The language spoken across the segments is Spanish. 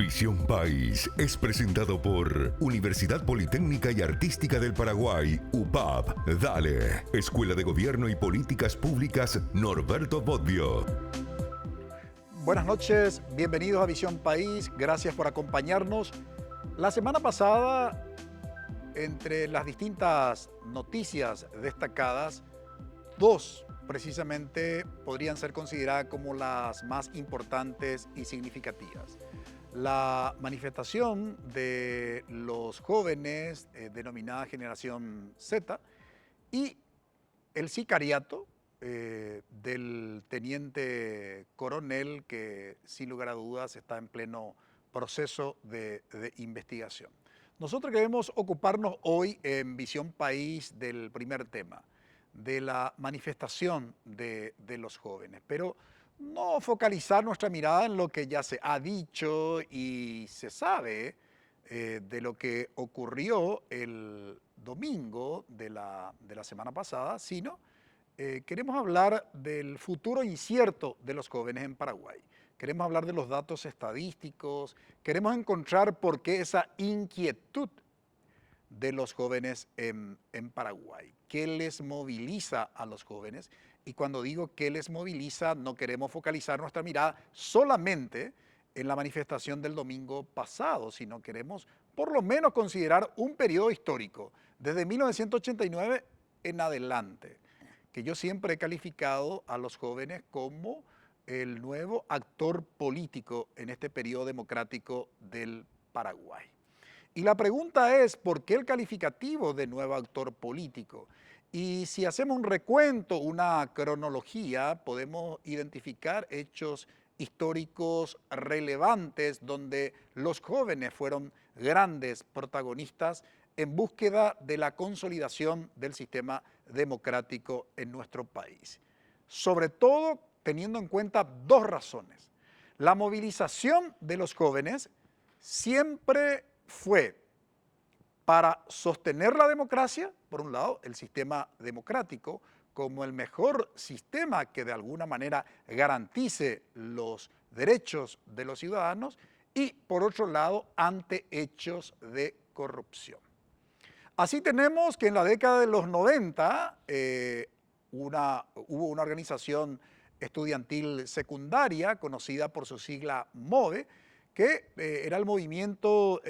Visión País es presentado por Universidad Politécnica y Artística del Paraguay, UPAP, Dale, Escuela de Gobierno y Políticas Públicas Norberto Bobbio. Buenas noches, bienvenidos a Visión País, gracias por acompañarnos. La semana pasada, entre las distintas noticias destacadas, dos precisamente podrían ser consideradas como las más importantes y significativas. La manifestación de los jóvenes denominada Generación Z y el sicariato del teniente coronel que sin lugar a dudas está en pleno proceso de investigación. Nosotros queremos ocuparnos hoy en Visión País del primer tema, de la manifestación de los jóvenes, pero no focalizar nuestra mirada en lo que ya se ha dicho y se sabe de lo que ocurrió el domingo de la semana pasada, sino queremos hablar del futuro incierto de los jóvenes en Paraguay. Queremos hablar de los datos estadísticos, queremos encontrar por qué esa inquietud de los jóvenes en Paraguay. ¿Qué les moviliza a los jóvenes? Y cuando digo qué les moviliza, no queremos focalizar nuestra mirada solamente en la manifestación del domingo pasado, sino queremos por lo menos considerar un periodo histórico, desde 1989 en adelante, que yo siempre he calificado a los jóvenes como el nuevo actor político en este periodo democrático del Paraguay. Y la pregunta es, ¿por qué el calificativo de nuevo actor político? Y si hacemos un recuento, una cronología, podemos identificar hechos históricos relevantes donde los jóvenes fueron grandes protagonistas en búsqueda de la consolidación del sistema democrático en nuestro país. Sobre todo teniendo en cuenta dos razones. La movilización de los jóvenes siempre fue para sostener la democracia, por un lado, el sistema democrático como el mejor sistema que de alguna manera garantice los derechos de los ciudadanos y, por otro lado, ante hechos de corrupción. Así tenemos que en la década de los 90 hubo una organización estudiantil secundaria conocida por su sigla MOVE, que era el movimiento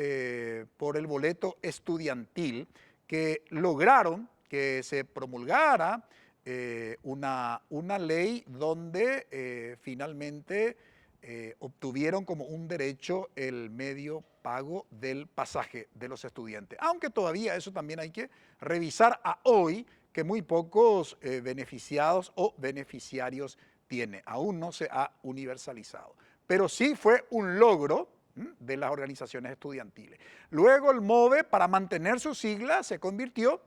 por el boleto estudiantil, que lograron que se promulgara una ley donde finalmente obtuvieron como un derecho el medio pago del pasaje de los estudiantes. Aunque todavía eso también hay que revisar a hoy, que muy pocos beneficiados o beneficiarios tiene. Aún no se ha universalizado. Pero sí fue un logro de las organizaciones estudiantiles. Luego el MOVE, para mantener su sigla, se convirtió,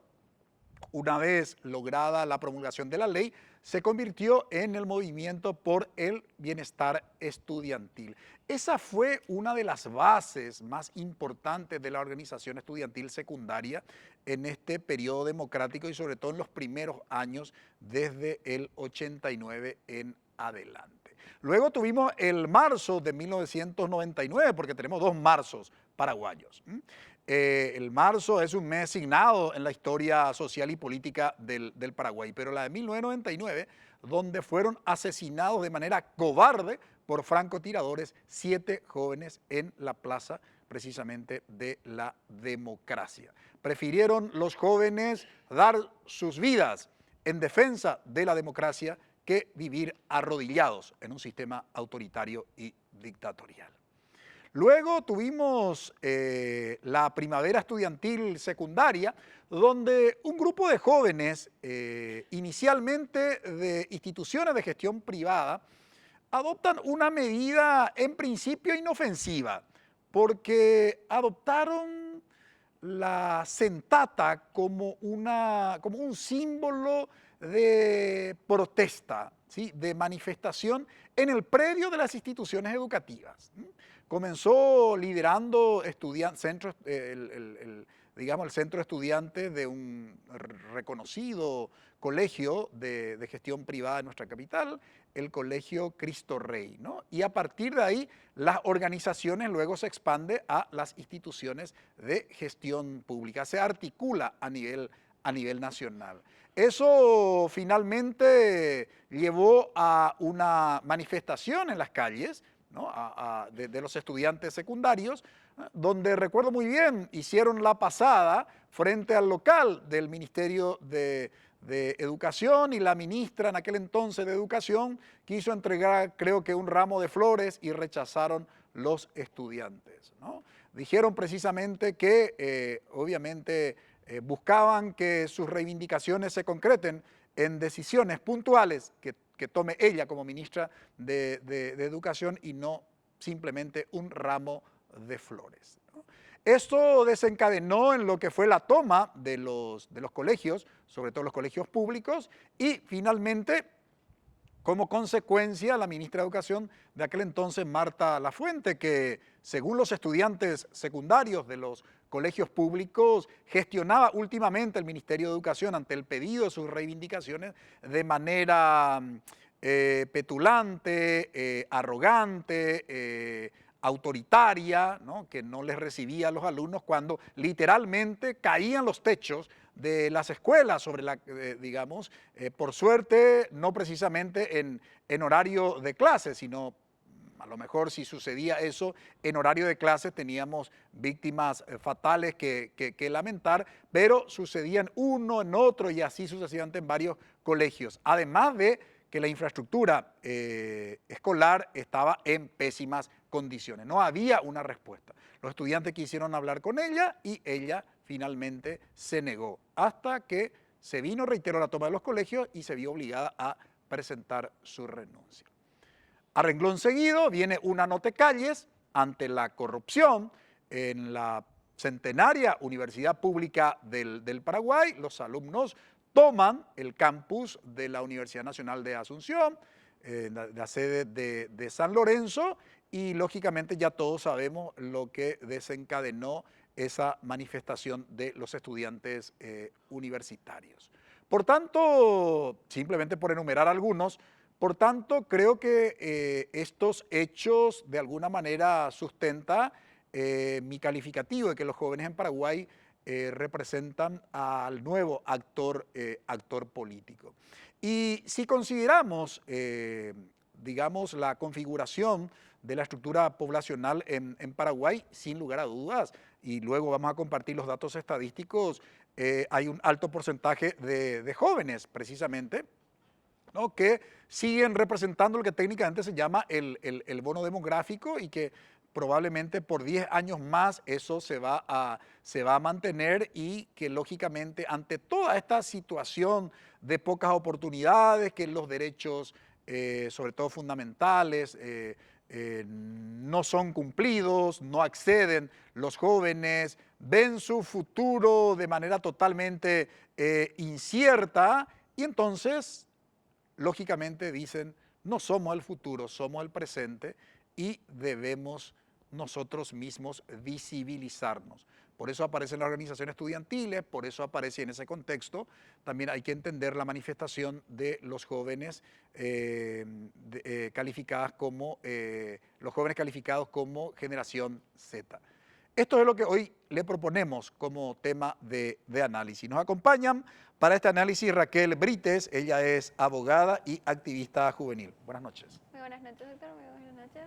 una vez lograda la promulgación de la ley, se convirtió en el Movimiento por el Bienestar Estudiantil. Esa fue una de las bases más importantes de la organización estudiantil secundaria en este periodo democrático y sobre todo en los primeros años desde el 89 en adelante. Luego tuvimos el marzo de 1999, porque tenemos dos marzos paraguayos. El marzo es un mes signado en la historia social y política del Paraguay, pero la de 1999, donde fueron asesinados de manera cobarde por francotiradores 7 jóvenes en la plaza precisamente de la democracia. Prefirieron los jóvenes dar sus vidas en defensa de la democracia que vivir arrodillados en un sistema autoritario y dictatorial. Luego tuvimos la primavera estudiantil secundaria, donde un grupo de jóvenes, inicialmente de instituciones de gestión privada, adoptan una medida en principio inofensiva, porque adoptaron la sentata como un símbolo de protesta, ¿sí?, de manifestación en el predio de las instituciones educativas. Comenzó liderando digamos, el centro de estudiantes de un reconocido colegio de gestión privada en nuestra capital, el Colegio Cristo Rey, ¿no? Y a partir de ahí, las organizaciones luego se expande a las instituciones de gestión pública, se articula a nivel nacional. Eso finalmente llevó a una manifestación en las calles, ¿no? De los estudiantes secundarios, donde recuerdo muy bien, hicieron la pasada frente al local del Ministerio de Educación, y la ministra en aquel entonces de Educación quiso entregar, creo que, un ramo de flores, y rechazaron los estudiantes, ¿no? Dijeron precisamente que obviamente buscaban que sus reivindicaciones se concreten en decisiones puntuales que tome ella como ministra de Educación, y no simplemente un ramo de flores, ¿no? Esto desencadenó en lo que fue la toma de los colegios, sobre todo los colegios públicos, y finalmente, como consecuencia, la ministra de Educación de aquel entonces, Marta Lafuente, que según los estudiantes secundarios de los colegios públicos, gestionaba últimamente el Ministerio de Educación ante el pedido de sus reivindicaciones de manera petulante, arrogante, autoritaria, ¿no? Que no les recibía a los alumnos cuando literalmente caían los techos de las escuelas sobre digamos, por suerte, no precisamente en horario de clase, sino a lo mejor si sucedía eso en horario de clase teníamos víctimas fatales que lamentar, pero sucedían uno en otro y así sucesivamente en varios colegios. Además de que la infraestructura escolar estaba en pésimas condiciones, no había una respuesta. Los estudiantes quisieron hablar con ella y ella finalmente se negó, hasta que se vino, reitero, la toma de los colegios y se vio obligada a presentar su renuncia. A renglón seguido viene una no te calles ante la corrupción en la centenaria Universidad Pública del Paraguay. Los alumnos toman el campus de la Universidad Nacional de Asunción, la sede de San Lorenzo, y lógicamente ya todos sabemos lo que desencadenó esa manifestación de los estudiantes universitarios. Por tanto, simplemente por enumerar algunos, por tanto, creo que estos hechos de alguna manera sustenta mi calificativo de que los jóvenes en Paraguay representan al nuevo actor político. Y si consideramos, digamos, la configuración de la estructura poblacional en Paraguay, sin lugar a dudas, y luego vamos a compartir los datos estadísticos, hay un alto porcentaje de jóvenes, precisamente, ¿no? Que siguen representando lo que técnicamente se llama el bono demográfico, y que probablemente por 10 años más eso se va a mantener, y que lógicamente ante toda esta situación de pocas oportunidades, que los derechos, sobre todo fundamentales, no son cumplidos, no acceden los jóvenes, ven su futuro de manera totalmente incierta, y entonces lógicamente dicen, no somos el futuro, somos el presente, y debemos nosotros mismos visibilizarnos. Por eso aparecen las organizaciones estudiantiles, por eso aparece en ese contexto. También hay que entender la manifestación de los jóvenes los jóvenes calificados como generación Z. Esto es lo que hoy le proponemos como tema de análisis. Nos acompañan para este análisis Raquel Brites, ella es abogada y activista juvenil. Buenas noches. Muy buenas noches, doctor. Muy buenas noches.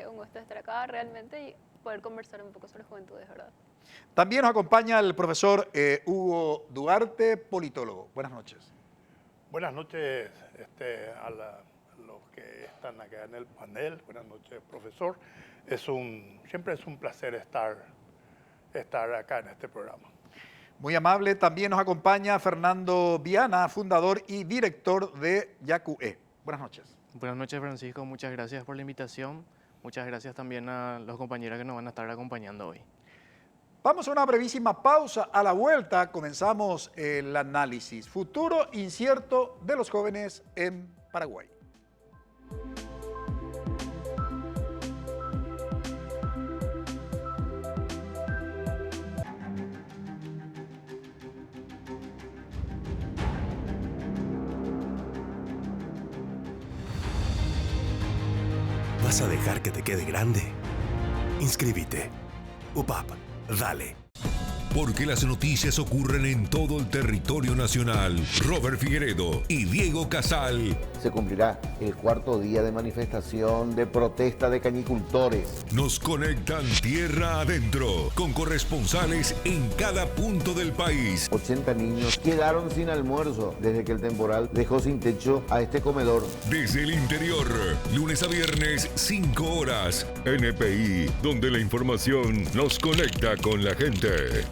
Un gusto estar acá realmente y poder conversar un poco sobre juventudes, ¿verdad? También nos acompaña el profesor Hugo Duarte, politólogo. Buenas noches. Buenas noches a los que están acá en el panel. Buenas noches, profesor. Siempre es un placer estar acá en este programa. Muy amable. También nos acompaña Fernando Viana, fundador y director de YACUE. Buenas noches. Buenas noches, Francisco. Muchas gracias por la invitación. Muchas gracias también a los compañeros que nos van a estar acompañando hoy. Vamos a una brevísima pausa. A la vuelta comenzamos el análisis. Futuro incierto de los jóvenes en Paraguay. ¿Vas a dejar que te quede grande? Inscríbete. UPAP, dale. Porque las noticias ocurren en todo el territorio nacional. Robert Figueredo y Diego Casal Se cumplirá el cuarto día de manifestación de protesta de cañicultores. nos conectan tierra adentro con corresponsales en cada punto del país. 80 niños quedaron sin almuerzo desde que el temporal dejó sin techo a este comedor. Desde el interior, lunes a viernes, 5 horas. NPI, donde la información nos conecta con la gente.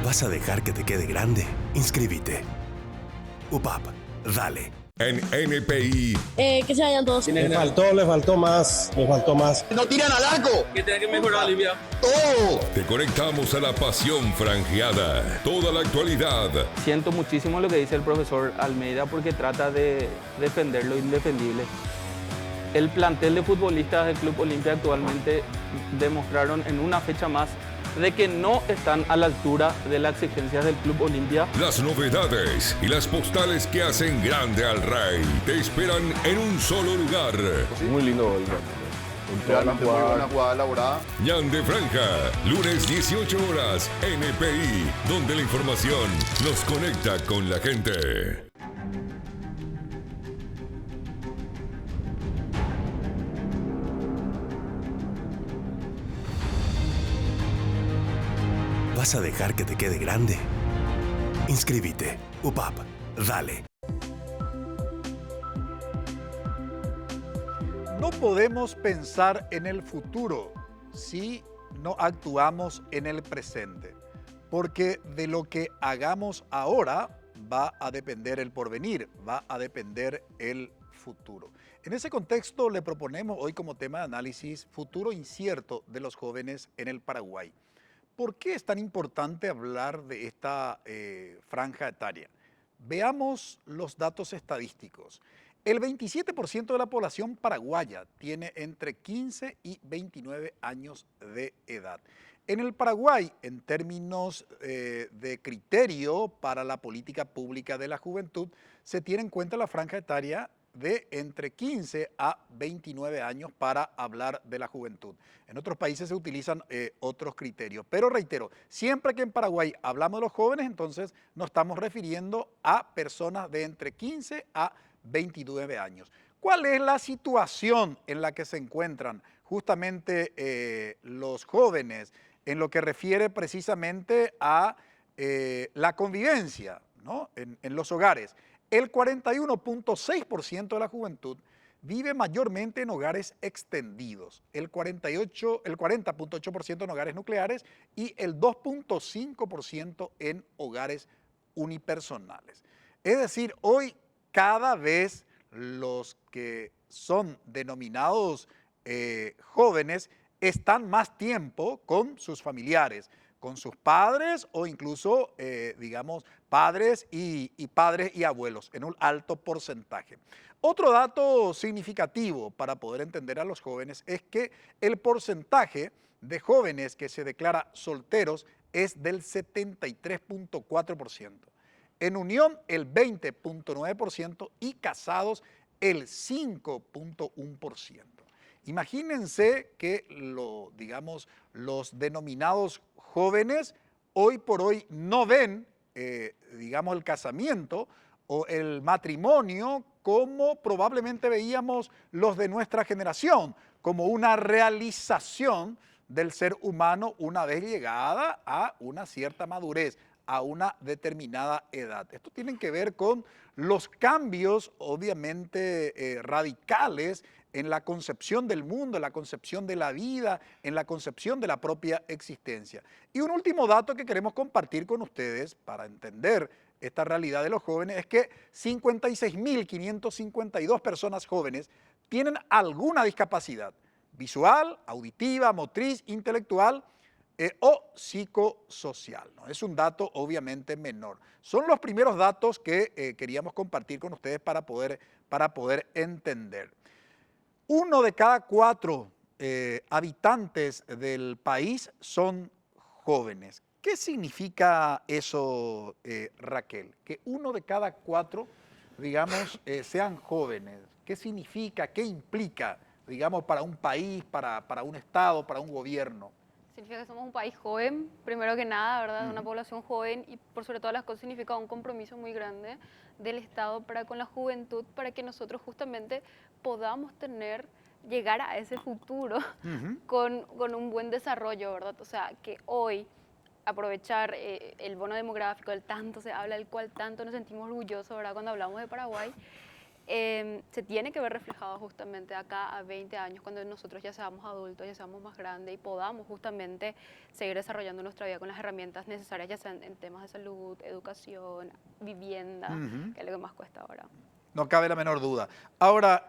¿Vas a dejar que te quede grande? Inscríbete. UPAP, dale. En NPI, Que se vayan todos. Le faltó más. ¡No tiran al arco! Que tiene que mejorar, Olivia. ¡Todo! te conectamos a la pasión franjeada. Toda la actualidad. Siento muchísimo lo que dice el profesor Almeida porque trata de defender lo indefendible. El plantel de futbolistas del Club Olimpia actualmente demostraron en una fecha más de que no están a la altura de las exigencias del Club Olimpia. Las novedades y las postales que hacen grande al Rey te esperan en un solo lugar. Muy lindo gol. Realmente muy buena jugada elaborada. Ñan de Franja, lunes 18 horas, NPI, donde la información nos conecta con la gente. ¿Vas a dejar que te quede grande? Inscríbete. UPAP, dale. No podemos pensar en el futuro si no actuamos en el presente, porque de lo que hagamos ahora va a depender el porvenir, va a depender el futuro. En ese contexto le proponemos hoy como tema de análisis futuro incierto de los jóvenes en el Paraguay. ¿Por qué es tan importante hablar de esta franja etaria? Veamos los datos estadísticos. El 27% de la población paraguaya tiene entre 15 y 29 años de edad. En el Paraguay, en términos de criterio para la política pública de la juventud, se tiene en cuenta la franja etaria de entre 15 a 29 años para hablar de la juventud. En otros países se utilizan otros criterios, pero reitero, siempre que en Paraguay hablamos de los jóvenes, entonces nos estamos refiriendo a personas de entre 15 a 29 años. ¿Cuál es la situación en la que se encuentran justamente los jóvenes en lo que refiere precisamente a la convivencia, ¿no? en los hogares? El 41.6% de la juventud vive mayormente en hogares extendidos, el 40.8% en hogares nucleares y el 2.5% en hogares unipersonales. Es decir, hoy cada vez los que son denominados jóvenes están más tiempo con sus familiares, con sus padres o incluso, digamos, padres y padres y abuelos, en un alto porcentaje. Otro dato significativo para poder entender a los jóvenes es que el porcentaje de jóvenes que se declara solteros es del 73.4%. En unión, el 20.9% y casados, el 5.1%. Imagínense que los denominados jóvenes hoy por hoy no ven, el casamiento o el matrimonio como probablemente veíamos los de nuestra generación, como una realización del ser humano una vez llegada a una cierta madurez, a una determinada edad. Esto tiene que ver con los cambios, obviamente, radicales en la concepción del mundo, en la concepción de la vida, en la concepción de la propia existencia. Y un último dato que queremos compartir con ustedes para entender esta realidad de los jóvenes es que 56.552 personas jóvenes tienen alguna discapacidad visual, auditiva, motriz, intelectual o psicosocial, ¿no? Es un dato obviamente menor. Son los primeros datos que queríamos compartir con ustedes para poder entender. 1 de cada 4 habitantes del país son jóvenes. ¿Qué significa eso, Raquel? Que 1 de cada 4, digamos, sean jóvenes. ¿Qué significa, qué implica, digamos, para un país, para un Estado, para un gobierno? Significa que somos un país joven, primero que nada, ¿verdad? Una población joven y por sobre todas las cosas significa un compromiso muy grande del Estado para con la juventud, para que nosotros justamente podamos llegar a ese futuro con un buen desarrollo, ¿verdad? O sea, que hoy aprovechar el bono demográfico, del tanto se habla, del cual tanto nos sentimos orgullosos, ¿verdad? Cuando hablamos de Paraguay, se tiene que ver reflejado justamente acá a 20 años, cuando nosotros ya seamos adultos, ya seamos más grandes y podamos justamente seguir desarrollando nuestra vida con las herramientas necesarias, ya sean en temas de salud, educación, vivienda, que es lo que más cuesta ahora. No cabe la menor duda. Ahora,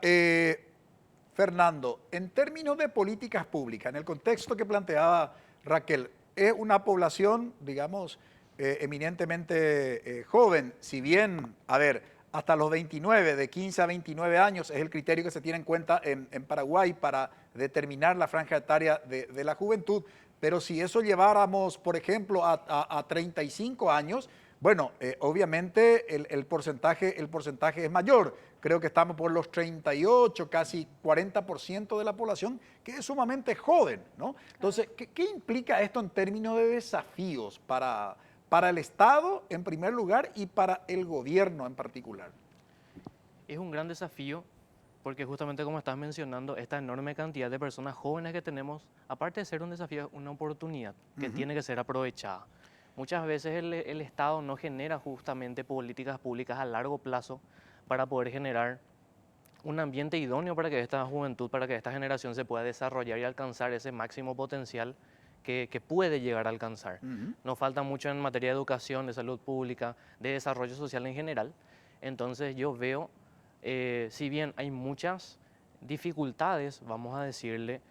Fernando, en términos de políticas públicas, en el contexto que planteaba Raquel, es una población, digamos, eminentemente joven, si bien, a ver, hasta los 29, de 15 a 29 años es el criterio que se tiene en cuenta en Paraguay para determinar la franja etaria de la juventud, pero si eso lleváramos, por ejemplo, a 35 años, bueno, obviamente el porcentaje es mayor. Creo que estamos por los 38, casi 40% de la población, que es sumamente joven, ¿no? Entonces, ¿qué implica esto en términos de desafíos para el Estado, en primer lugar, y para el gobierno en particular? Es un gran desafío porque justamente como estás mencionando, esta enorme cantidad de personas jóvenes que tenemos, aparte de ser un desafío, es una oportunidad que tiene que ser aprovechada. Muchas veces el Estado no genera justamente políticas públicas a largo plazo para poder generar un ambiente idóneo para que esta juventud, para que esta generación se pueda desarrollar y alcanzar ese máximo potencial que puede llegar a alcanzar. Nos falta mucho en materia de educación, de salud pública, de desarrollo social en general. Entonces yo veo, si bien hay muchas dificultades, vamos a decirle,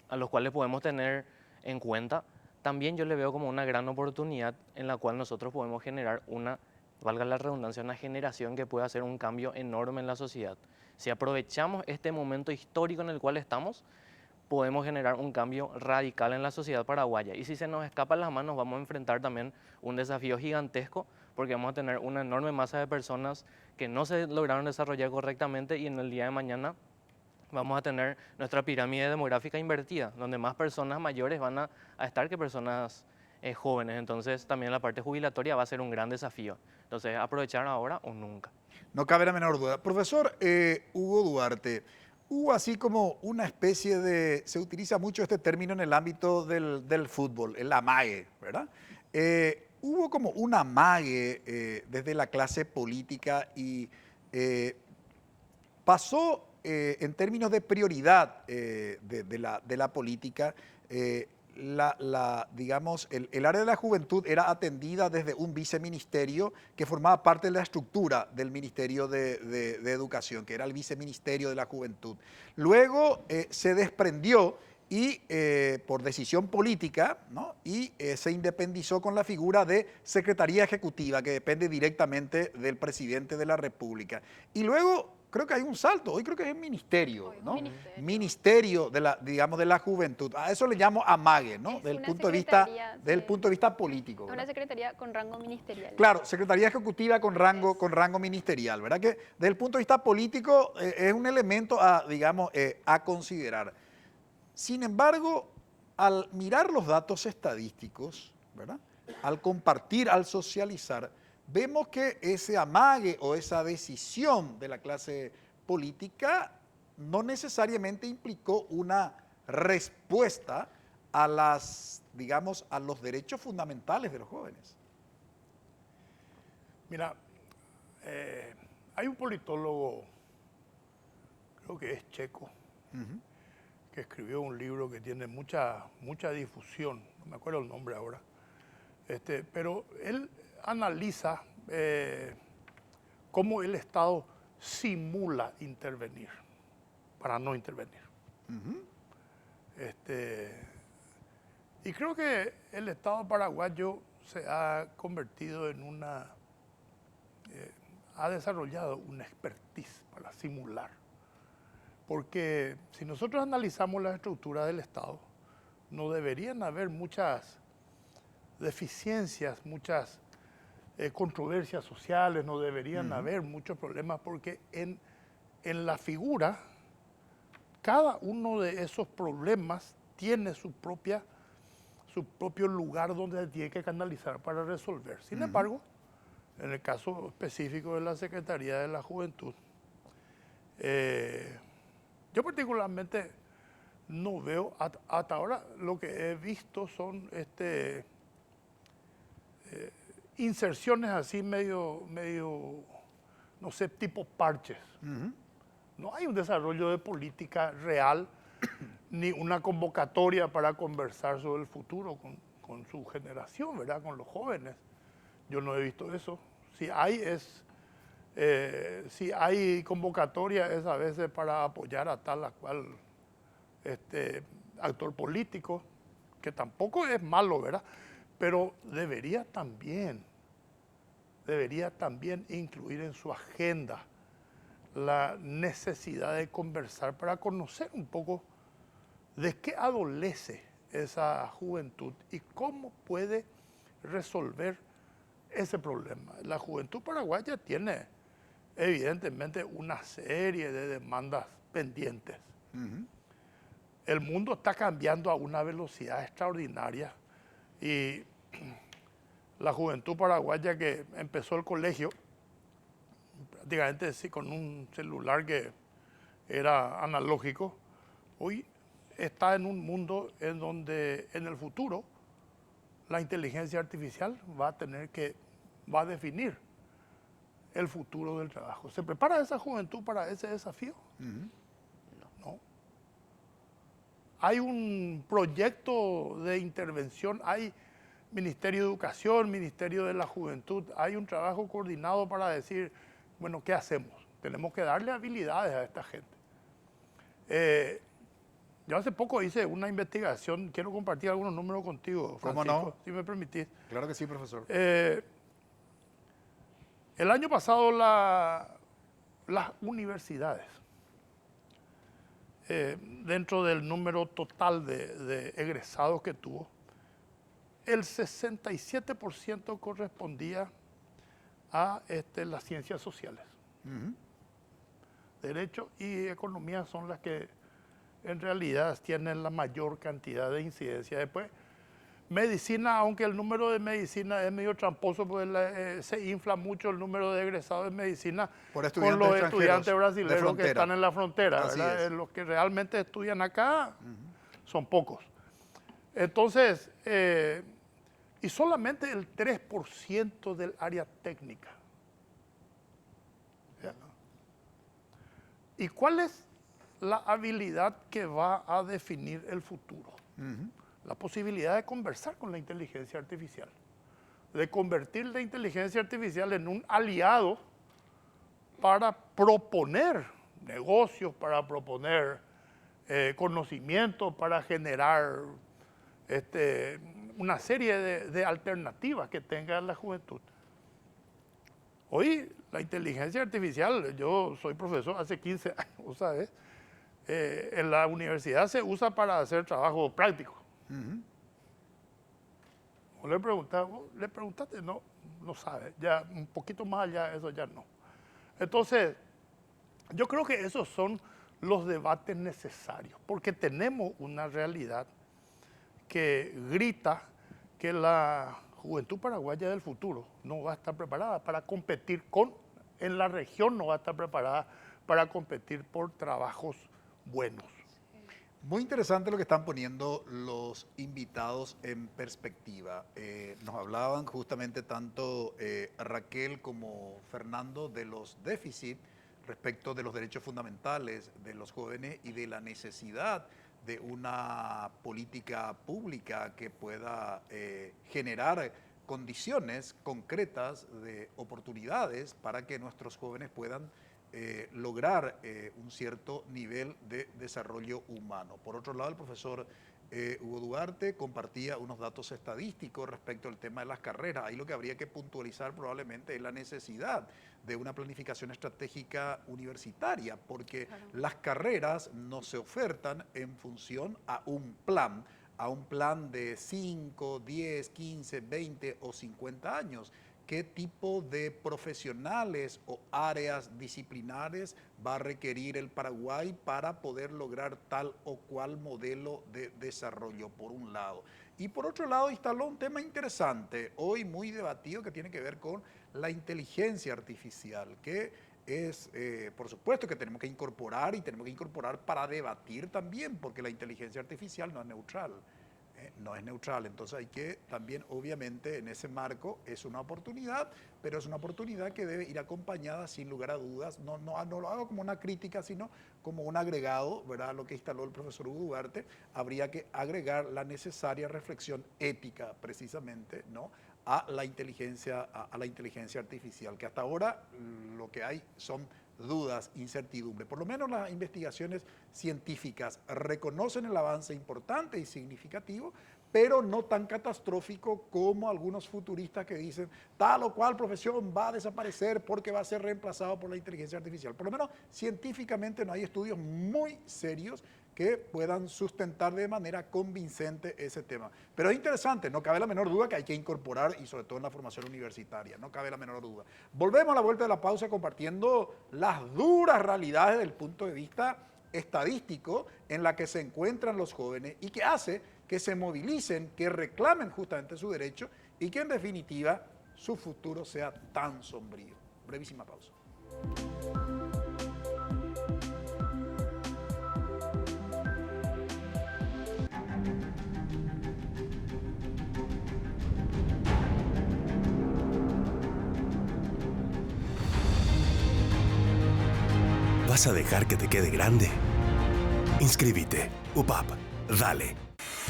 a los cuales podemos tener en cuenta, también yo le veo como una gran oportunidad en la cual nosotros podemos generar valga la redundancia, una generación que pueda hacer un cambio enorme en la sociedad. Si aprovechamos este momento histórico en el cual estamos, podemos generar un cambio radical en la sociedad paraguaya. Y si se nos escapan las manos, vamos a enfrentar también un desafío gigantesco, porque vamos a tener una enorme masa de personas que no se lograron desarrollar correctamente y en el día de mañana vamos a tener nuestra pirámide demográfica invertida, donde más personas mayores van a estar que personas jóvenes. Entonces también la parte jubilatoria va a ser un gran desafío. Entonces, aprovechar ahora o nunca. No cabe la menor duda. Profesor Hugo Duarte, hubo así como una especie de, se utiliza mucho este término en el ámbito del fútbol, el amague, ¿verdad? Hubo como un amague desde la clase política y pasó en términos de prioridad de la política, digamos, el área de la juventud era atendida desde un viceministerio que formaba parte de la estructura del Ministerio de Educación, que era el viceministerio de la juventud. Luego se desprendió y por decisión política, ¿no? Y se independizó con la figura de Secretaría Ejecutiva, que depende directamente del presidente de la República. Y luego creo que hay un salto, hoy creo que es el ministerio, ¿no? Ministerio de la, digamos, de la juventud. A eso le llamo amague, ¿no? Desde el punto de vista político. Es una secretaría con rango ministerial. Claro, Secretaría Ejecutiva con rango ministerial, ¿verdad? Que desde el punto de vista político es un elemento digamos, a considerar. Sin embargo, al mirar los datos estadísticos, ¿verdad? Al compartir, al socializar, vemos que ese amague o esa decisión de la clase política no necesariamente implicó una respuesta a digamos, a los derechos fundamentales de los jóvenes. Mira, hay un politólogo, creo que es checo, que escribió un libro que tiene mucha difusión, no me acuerdo el nombre ahora, pero él analiza cómo el Estado simula intervenir para no intervenir. Y creo que el Estado paraguayo se ha convertido en ha desarrollado una expertise para simular. Porque si nosotros analizamos la estructura del Estado, no deberían haber muchas deficiencias, muchas controversias sociales, no deberían haber muchos problemas, porque en la figura, cada uno de esos problemas tiene su propio lugar donde tiene que canalizar para resolver. Sin embargo, en el caso específico de la Secretaría de la Juventud, yo particularmente no veo, hasta ahora lo que he visto son inserciones así medio, no sé, tipo parches. No hay un desarrollo de política real, ni una convocatoria para conversar sobre el futuro con su generación, ¿verdad? Con los jóvenes. Yo no he visto eso. Si hay convocatoria es a veces para apoyar a tal o cual actor político, que tampoco es malo, ¿verdad? Pero debería también incluir en su agenda la necesidad de conversar para conocer un poco de qué adolece esa juventud y cómo puede resolver ese problema. La juventud paraguaya tiene evidentemente una serie de demandas pendientes. El mundo está cambiando a una velocidad extraordinaria y la juventud paraguaya que empezó el colegio prácticamente sí, con un celular que era analógico, hoy está en un mundo en donde en el futuro la inteligencia artificial va a definir el futuro del trabajo. ¿Se prepara esa juventud para ese desafío? No. Hay un proyecto de intervención, hay Ministerio de Educación, Ministerio de la Juventud, hay un trabajo coordinado para decir, bueno, ¿qué hacemos? Tenemos que darle habilidades a esta gente. Yo hace poco hice una investigación, quiero compartir algunos números contigo, Francisco, ¿cómo no? si me permitís. Claro que sí, profesor. El año pasado las universidades, dentro del número total de egresados que tuvo, el 67% correspondía a las ciencias sociales. Derecho y economía son las que en realidad tienen la mayor cantidad de incidencia. Después, medicina, aunque el número de medicina es medio tramposo, porque se infla mucho el número de egresados de medicina con los estudiantes brasileños que están en la frontera. Los que realmente estudian acá son pocos. Entonces, y solamente el 3% del área técnica. ¿Y cuál es la habilidad que va a definir el futuro? La posibilidad de conversar con la inteligencia artificial, de convertir la inteligencia artificial en un aliado para proponer negocios, para proponer conocimientos, para generar una serie de alternativas que tenga la juventud. Hoy la inteligencia artificial, yo soy profesor hace 15 años, ¿sabes? En la universidad se usa para hacer trabajo práctico. Le preguntaste, no sabe, ya un poquito más allá, eso ya no. Entonces, yo creo que esos son los debates necesarios, porque tenemos una realidad que grita que la juventud paraguaya del futuro no va a estar preparada para competir en la región no va a estar preparada para competir por trabajos buenos. Muy interesante lo que están poniendo los invitados en perspectiva. Nos hablaban justamente tanto Raquel como Fernando de los déficits respecto de los derechos fundamentales de los jóvenes y de la necesidad de una política pública que pueda generar condiciones concretas de oportunidades para que nuestros jóvenes puedan lograr un cierto nivel de desarrollo humano. Por otro lado, el profesor Hugo Duarte compartía unos datos estadísticos respecto al tema de las carreras. Ahí lo que habría que puntualizar probablemente es la necesidad de una planificación estratégica universitaria, porque las carreras no se ofertan en función a un plan, a un plan de 5, 10, 15, 20 o 50 años. ¿Qué tipo de profesionales o áreas disciplinares va a requerir el Paraguay para poder lograr tal o cual modelo de desarrollo, por un lado? Y por otro lado, instaló un tema interesante, hoy muy debatido, que tiene que ver con la inteligencia artificial, que es, por supuesto que tenemos que incorporar, y tenemos que incorporar para debatir también, porque la inteligencia artificial no es neutral. No es neutral, entonces hay que también, obviamente, en ese marco es una oportunidad, pero es una oportunidad que debe ir acompañada, sin lugar a dudas, no lo hago como una crítica, sino como un agregado, ¿verdad? Lo que instaló el profesor Hugo Duarte, habría que agregar la necesaria reflexión ética, precisamente, ¿no?, a la inteligencia artificial, que hasta ahora lo que hay son dudas, incertidumbre. Por lo menos las investigaciones científicas reconocen el avance importante y significativo, pero no tan catastrófico como algunos futuristas que dicen tal o cual profesión va a desaparecer porque va a ser reemplazado por la inteligencia artificial. Por lo menos científicamente no hay estudios muy serios que puedan sustentar de manera convincente ese tema. Pero es interesante, no cabe la menor duda que hay que incorporar, y sobre todo en la formación universitaria, no cabe la menor duda. Volvemos a la vuelta de la pausa compartiendo las duras realidades desde el punto de vista estadístico en la que se encuentran los jóvenes y que hace que se movilicen, que reclamen justamente su derecho y que en definitiva su futuro sea tan sombrío. Brevísima pausa. ¿Vas a dejar que te quede grande? Inscríbete. UPAP. Dale.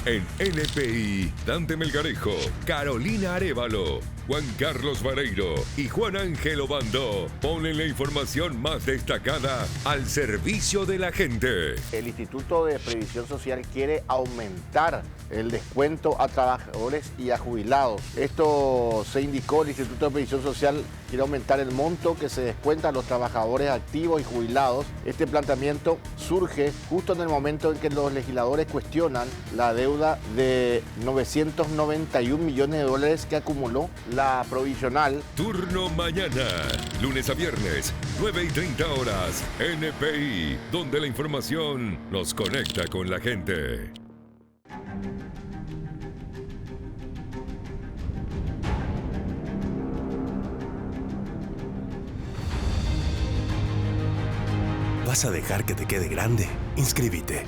En NPI, Dante Melgarejo, Carolina Arévalo, Juan Carlos Vareiro y Juan Ángel Obando ponen la información más destacada al servicio de la gente. El Instituto de Previsión Social quiere aumentar el descuento a trabajadores y a jubilados. Esto se indicó, el Instituto de Previsión Social quiere aumentar el monto que se descuenta a los trabajadores activos y jubilados. Este planteamiento surge justo en el momento en que los legisladores cuestionan la deuda de 991 millones de dólares que acumuló la provisional. Turno mañana, lunes a viernes, 9:30 horas, NPI, donde la información nos conecta con la gente. ¿Vas a dejar que te quede grande? Inscríbete.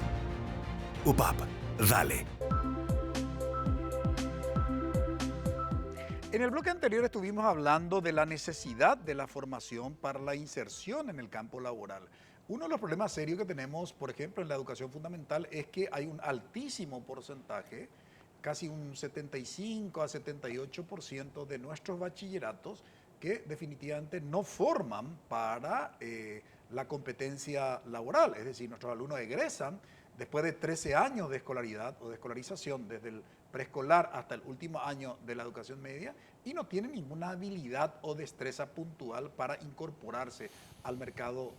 UPAP. Dale. En el bloque anterior estuvimos hablando de la necesidad de la formación para la inserción en el campo laboral. Uno de los problemas serios que tenemos, por ejemplo, en la educación fundamental es que hay un altísimo porcentaje, casi un 75 a 78% de nuestros bachilleratos que definitivamente no forman para la competencia laboral. Es decir, nuestros alumnos egresan después de 13 años de escolaridad o de escolarización, desde el preescolar hasta el último año de la educación media, y no tienen ninguna habilidad o destreza puntual para incorporarse al mercado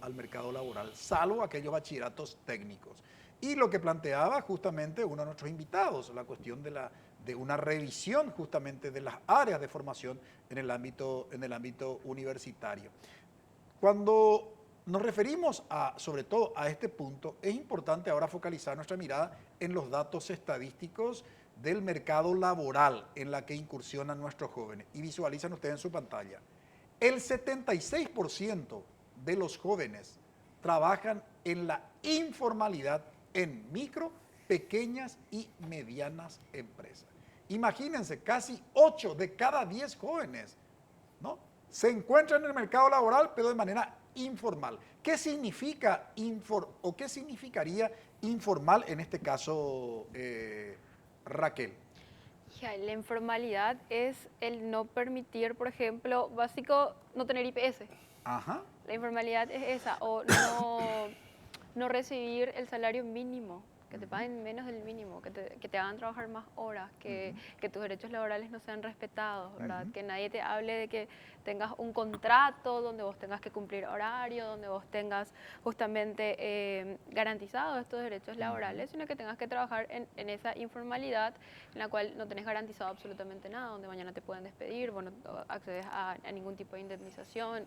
laboral, salvo aquellos bachilleratos técnicos. Y lo que planteaba justamente uno de nuestros invitados, la cuestión de una revisión justamente de las áreas de formación en el ámbito universitario. Cuando nos referimos sobre todo a este punto, es importante ahora focalizar nuestra mirada en los datos estadísticos del mercado laboral en la que incursionan nuestros jóvenes. Y visualizan ustedes en su pantalla, el 76% de los jóvenes trabajan en la informalidad en micro, pequeñas y medianas empresas. Imagínense, casi 8 de cada 10 jóvenes, ¿no?, se encuentran en el mercado laboral, pero de manera informal. ¿Qué significa qué significaría informal en este caso, Raquel? La informalidad es el no permitir, por ejemplo, básico, no tener IPS. Ajá. La informalidad es esa, o no recibir el salario mínimo. que te paguen menos del mínimo, que te hagan trabajar más horas, que tus derechos laborales no sean respetados, ¿verdad? Que nadie te hable de que tengas un contrato donde vos tengas que cumplir horario, donde vos tengas justamente garantizados estos derechos laborales, sino que tengas que trabajar en esa informalidad en la cual no tenés garantizado absolutamente nada, donde mañana te pueden despedir, vos no accedes a ningún tipo de indemnización.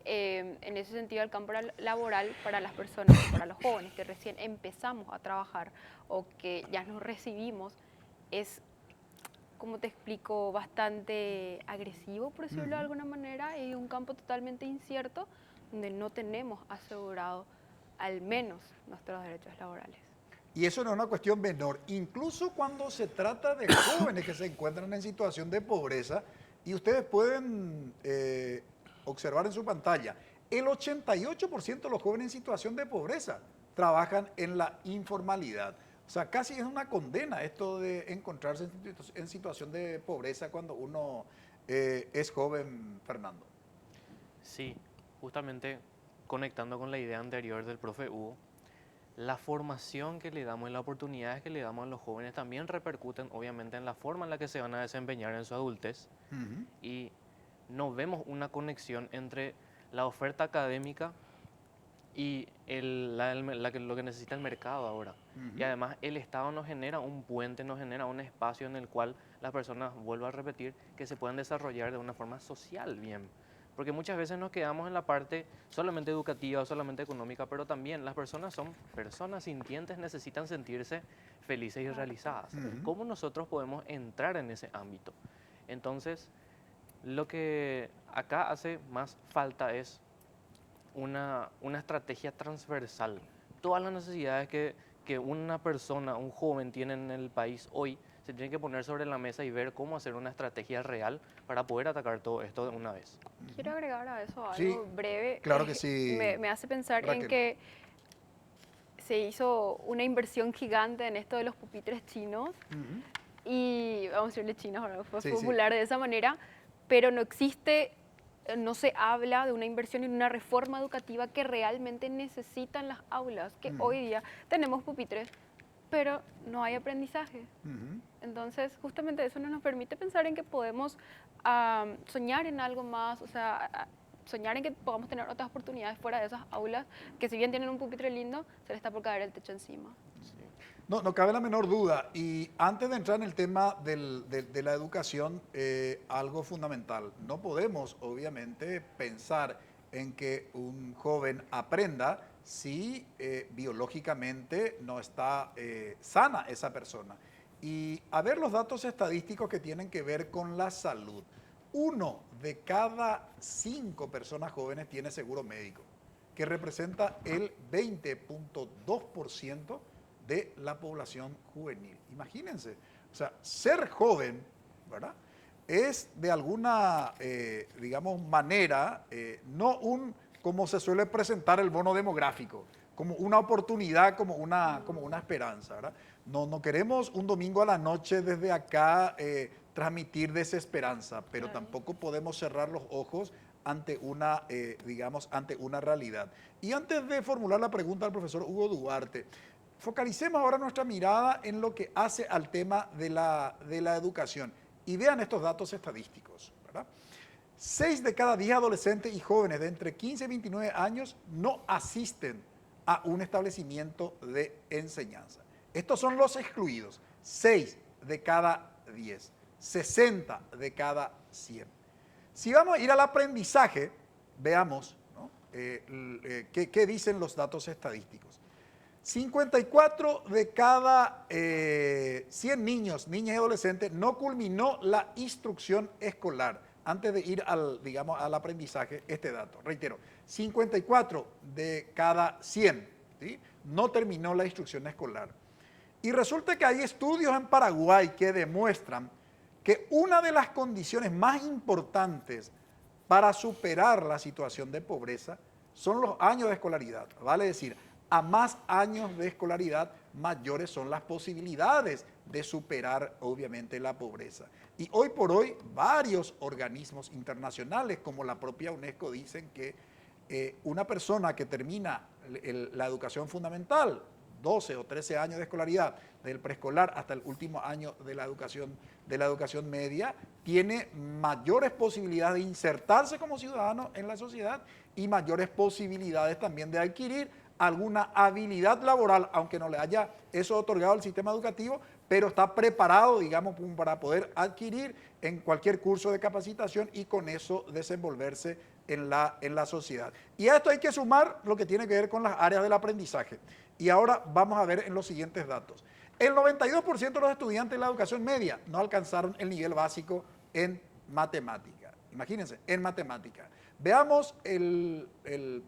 En ese sentido, el campo laboral para las personas, para los jóvenes que recién empezamos a trabajar o que ya nos recibimos, es, como te explico, bastante agresivo, por decirlo de alguna manera, y un campo totalmente incierto donde no tenemos asegurado al menos nuestros derechos laborales. Y eso no es una cuestión menor, incluso cuando se trata de jóvenes que se encuentran en situación de pobreza, y ustedes pueden observar en su pantalla, el 88% de los jóvenes en situación de pobreza trabajan en la informalidad. O sea, casi es una condena esto de encontrarse en situación de pobreza cuando uno es joven, Fernando. Sí, justamente conectando con la idea anterior del profe Hugo, la formación que le damos y las oportunidades que le damos a los jóvenes también repercuten obviamente en la forma en la que se van a desempeñar en su adultez. Y no vemos una conexión entre la oferta académica y lo que necesita el mercado ahora. Y además el Estado nos genera un puente, nos genera un espacio en el cual las personas, vuelvo a repetir, que se puedan desarrollar de una forma social bien. Porque muchas veces nos quedamos en la parte solamente educativa o solamente económica, pero también las personas son personas sintientes, necesitan sentirse felices y realizadas. ¿Cómo nosotros podemos entrar en ese ámbito? Entonces, lo que acá hace más falta es una estrategia transversal. Todas las necesidades que una persona, un joven tiene en el país hoy, se tienen que poner sobre la mesa y ver cómo hacer una estrategia real para poder atacar todo esto de una vez. Quiero agregar a eso algo breve. Claro que sí. Me hace pensar Raquel. en que se hizo una inversión gigante en esto de los pupitres chinos y, vamos a decirle chinos, ahora fue popular de esa manera, pero no existe, no se habla de una inversión en una reforma educativa que realmente necesitan las aulas, que hoy día tenemos pupitres, pero no hay aprendizaje. Entonces, justamente eso no nos permite pensar en que podemos soñar en algo más, o sea, soñar en que podamos tener otras oportunidades fuera de esas aulas, que si bien tienen un pupitre lindo, se les está por caer el techo encima. No, no cabe la menor duda. Y antes de entrar en el tema de la educación, algo fundamental. No podemos, obviamente, pensar en que un joven aprenda si biológicamente no está sana esa persona. Y a ver los datos estadísticos que tienen que ver con la salud. 1 de cada 5 personas jóvenes tiene seguro médico, que representa el 20.2% de la población juvenil. Imagínense, o sea, ser joven, ¿verdad?, es de alguna, digamos, manera, no como se suele presentar el bono demográfico, como una oportunidad, como una esperanza, ¿verdad? No queremos un domingo a la noche desde acá transmitir desesperanza, pero tampoco podemos cerrar los ojos ante una, digamos, ante una realidad. Y antes de formular la pregunta al profesor Hugo Duarte, focalicemos ahora nuestra mirada en lo que hace al tema de la educación. Y vean estos datos estadísticos, ¿verdad? 6 de cada 10 adolescentes y jóvenes de entre 15 y 29 años no asisten a un establecimiento de enseñanza. Estos son los excluidos. 6 de cada 10. 60 de cada 100. Si vamos a ir al aprendizaje, veamos, ¿no?, qué dicen los datos estadísticos. 54 de cada 100 niños, niñas y adolescentes no culminó la instrucción escolar antes de ir al aprendizaje. Este dato, reitero, 54 de cada 100, ¿sí?, no terminó la instrucción escolar. Y resulta que hay estudios en Paraguay que demuestran que una de las condiciones más importantes para superar la situación de pobreza son los años de escolaridad. Vale decir, a más años de escolaridad, mayores son las posibilidades de superar, obviamente, la pobreza. Y hoy por hoy, varios organismos internacionales, como la propia UNESCO, dicen que una persona que termina la educación fundamental, 12 o 13 años de escolaridad, del preescolar hasta el último año de la educación media, tiene mayores posibilidades de insertarse como ciudadano en la sociedad y mayores posibilidades también de adquirir alguna habilidad laboral, aunque no le haya eso otorgado el sistema educativo, pero está preparado, digamos, para poder adquirir en cualquier curso de capacitación y con eso desenvolverse en la sociedad. Y a esto hay que sumar lo que tiene que ver con las áreas del aprendizaje. Y ahora vamos a ver en los siguientes datos. El 92% de los estudiantes de la educación media no alcanzaron el nivel básico en matemática. Imagínense, en matemática. Veamos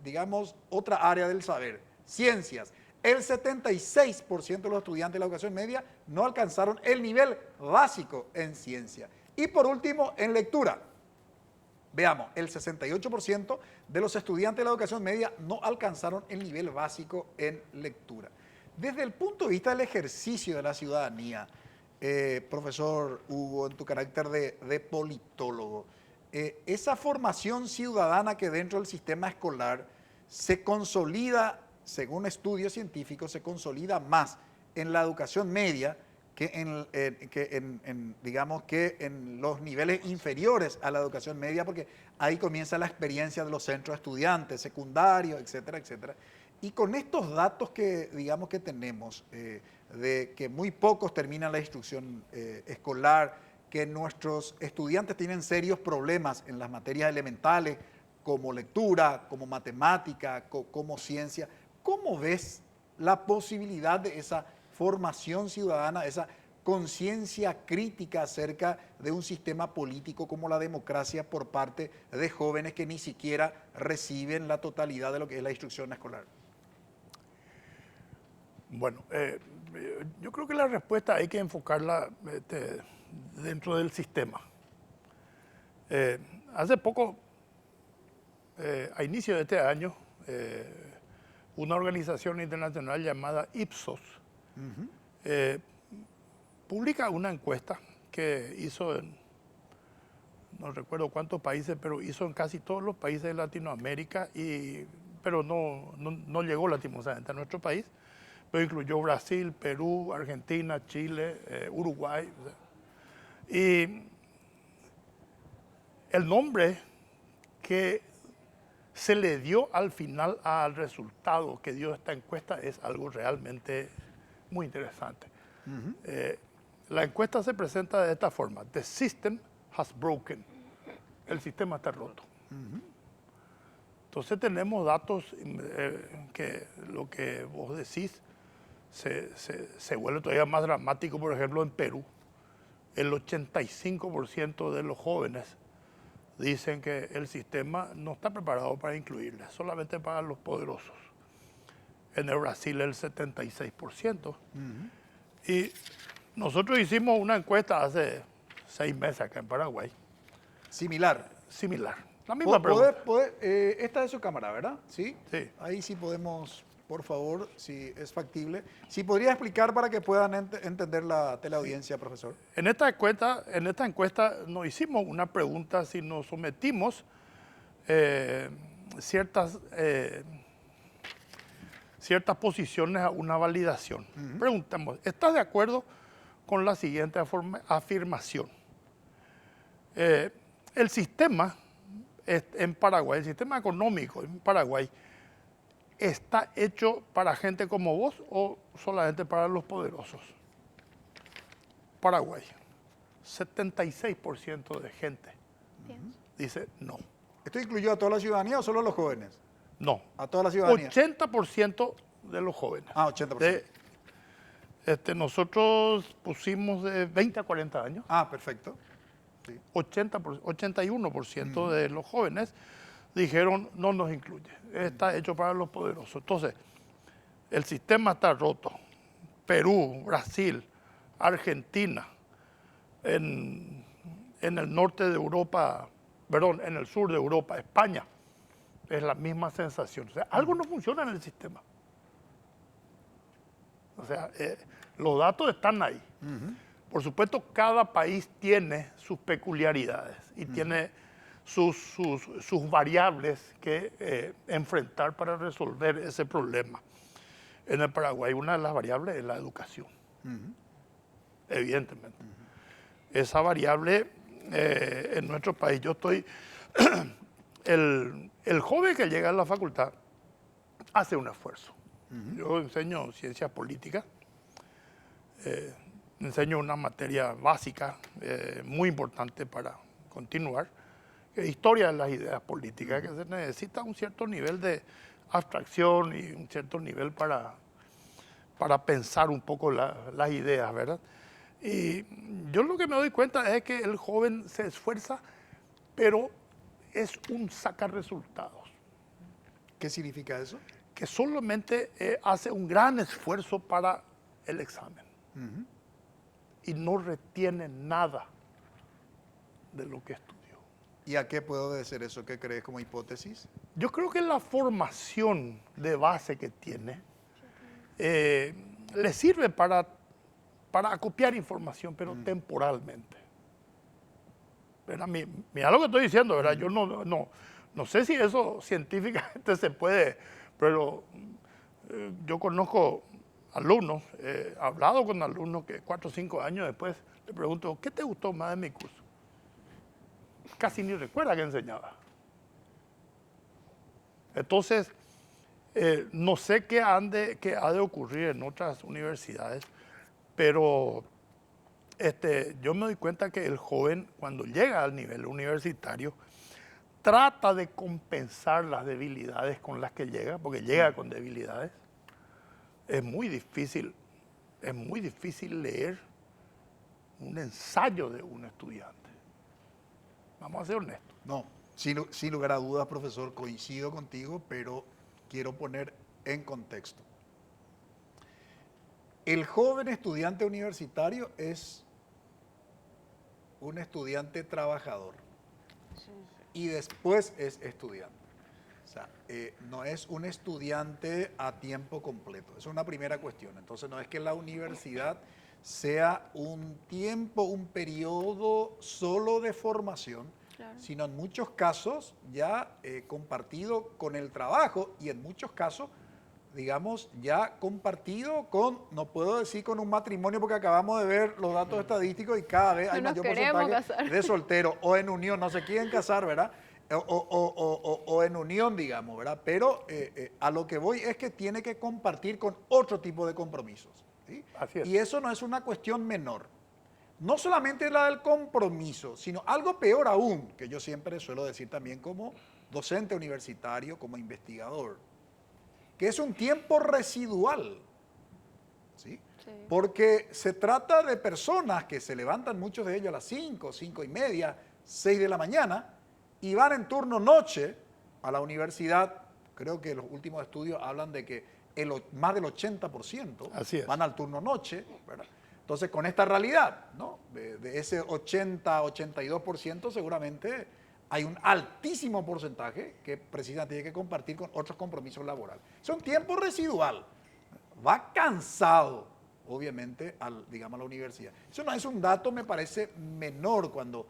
digamos, otra área del saber, ciencias. El 76% de los estudiantes de la educación media no alcanzaron el nivel básico en ciencia. Y por último, en lectura. Veamos, el 68% de los estudiantes de la educación media no alcanzaron el nivel básico en lectura. Desde el punto de vista del ejercicio de la ciudadanía, profesor Hugo, en tu carácter de politólogo, esa formación ciudadana que dentro del sistema escolar se consolida, según estudios científicos, se consolida más en la educación media digamos que en los niveles inferiores a la educación media, porque ahí comienza la experiencia de los centros de estudiantes, secundarios, etcétera, etcétera. Y con estos datos que, digamos, que tenemos, de que muy pocos terminan la instrucción escolar, que nuestros estudiantes tienen serios problemas en las materias elementales, como lectura, como matemática, como ciencia, ¿cómo ves la posibilidad de esa formación ciudadana, esa conciencia crítica acerca de un sistema político como la democracia por parte de jóvenes que ni siquiera reciben la totalidad de lo que es la instrucción escolar? Bueno, yo creo que la respuesta hay que enfocarla dentro del sistema. Hace poco, a inicio de este año, una organización internacional llamada Ipsos publica una encuesta que hizo en, no recuerdo cuántos países, pero hizo en casi todos los países de Latinoamérica, pero no llegó lastimosamente a nuestro país, pero incluyó Brasil, Perú, Argentina, Chile, Uruguay. Y el nombre que se le dio al final al resultado que dio esta encuesta es algo realmente muy interesante. La encuesta se presenta de esta forma: The system has broken. El sistema está roto. Entonces tenemos datos que lo que vos decís se vuelve todavía más dramático. Por ejemplo, en Perú, el 85% de los jóvenes dicen que el sistema no está preparado para incluirles, solamente para los poderosos. En el Brasil el 76%. Y nosotros hicimos una encuesta hace 6 meses acá en Paraguay. Similar. La misma pregunta. Esta es su cámara, ¿verdad? ¿Sí? Sí. Ahí sí podemos, por favor, si es factible. Si podría explicar para que puedan entender la teleaudiencia, profesor. En esta encuesta nos hicimos una pregunta si nos sometimos ciertas posiciones a una validación. Preguntamos, ¿estás de acuerdo con la siguiente afirmación? El sistema en Paraguay, el sistema económico en Paraguay, ¿está hecho para gente como vos o solamente para los poderosos? Paraguay, 76% de gente dice no. ¿Esto incluyó a toda la ciudadanía o solo a los jóvenes? No. A toda la ciudadanía. 80% de los jóvenes. 80%. Nosotros pusimos de 20 a 40 años. Perfecto. Sí. 81% de los jóvenes dijeron no nos incluye, está hecho para los poderosos. Entonces, el sistema está roto. Perú, Brasil, Argentina, en el norte de Europa, perdón, en el sur de Europa, España, es la misma sensación. O sea, algo no funciona en el sistema. O sea, los datos están ahí. Por supuesto, cada país tiene sus peculiaridades y tiene sus variables que enfrentar para resolver ese problema. En el Paraguay una de las variables es la educación, evidentemente. Esa variable en nuestro país, yo estoy, el joven que llega a la facultad hace un esfuerzo. Yo enseño ciencias políticas, enseño una materia básica muy importante para continuar, que es historia de las ideas políticas, que se necesita un cierto nivel de abstracción y un cierto nivel para pensar un poco las ideas, ¿verdad? Y yo lo que me doy cuenta es que el joven se esfuerza, pero es un saca resultados. ¿Qué significa eso? Que solamente hace un gran esfuerzo para el examen y no retiene nada de lo que estudió. ¿Y a qué puede obedecer eso? ¿Qué crees como hipótesis? Yo creo que la formación de base que tiene le sirve para acopiar información, pero temporalmente. Mira lo que estoy diciendo, ¿verdad? Yo no sé si eso científicamente se puede, pero yo conozco alumnos, he hablado con alumnos que 4 o 5 años después le pregunto, ¿qué te gustó más de mi curso? Casi ni recuerda que enseñaba. Entonces, no sé qué ha de ocurrir en otras universidades, pero yo me doy cuenta que el joven, cuando llega al nivel universitario, trata de compensar las debilidades con las que llega, porque llega con debilidades. Es muy difícil leer un ensayo de un estudiante. Vamos a ser honestos. No, sin lugar a dudas, profesor, coincido contigo, pero quiero poner en contexto. El joven estudiante universitario es un estudiante trabajador y después es estudiante. O sea, no es un estudiante a tiempo completo. Es una primera cuestión. Entonces, no es que la universidad sea un tiempo, un periodo solo de formación, sino en muchos casos ya compartido con el trabajo y en muchos casos, digamos, ya compartido con, no puedo decir con un matrimonio porque acabamos de ver los datos estadísticos y cada vez hay mayor porcentaje de solteros o en unión, no se quieren casar, ¿verdad? O en unión, digamos, ¿verdad? Pero a lo que voy es que tiene que compartir con otro tipo de compromisos, ¿sí? Así es. Y eso no es una cuestión menor. No solamente la del compromiso, sino algo peor aún, que yo siempre suelo decir también como docente universitario, como investigador, que es un tiempo residual, ¿sí? Porque se trata de personas que se levantan, muchos de ellos a las 5, 5 y media, 6 de la mañana, y van en turno noche a la universidad. Creo que los últimos estudios hablan de que más del 80% van al turno noche, ¿verdad? Entonces, con esta realidad, ¿no? De ese 80-82%, seguramente hay un altísimo porcentaje que precisamente tiene que compartir con otros compromisos laborales. Es un tiempo residual. Va cansado, obviamente, digamos, a la universidad. Eso no es un dato, me parece, menor cuando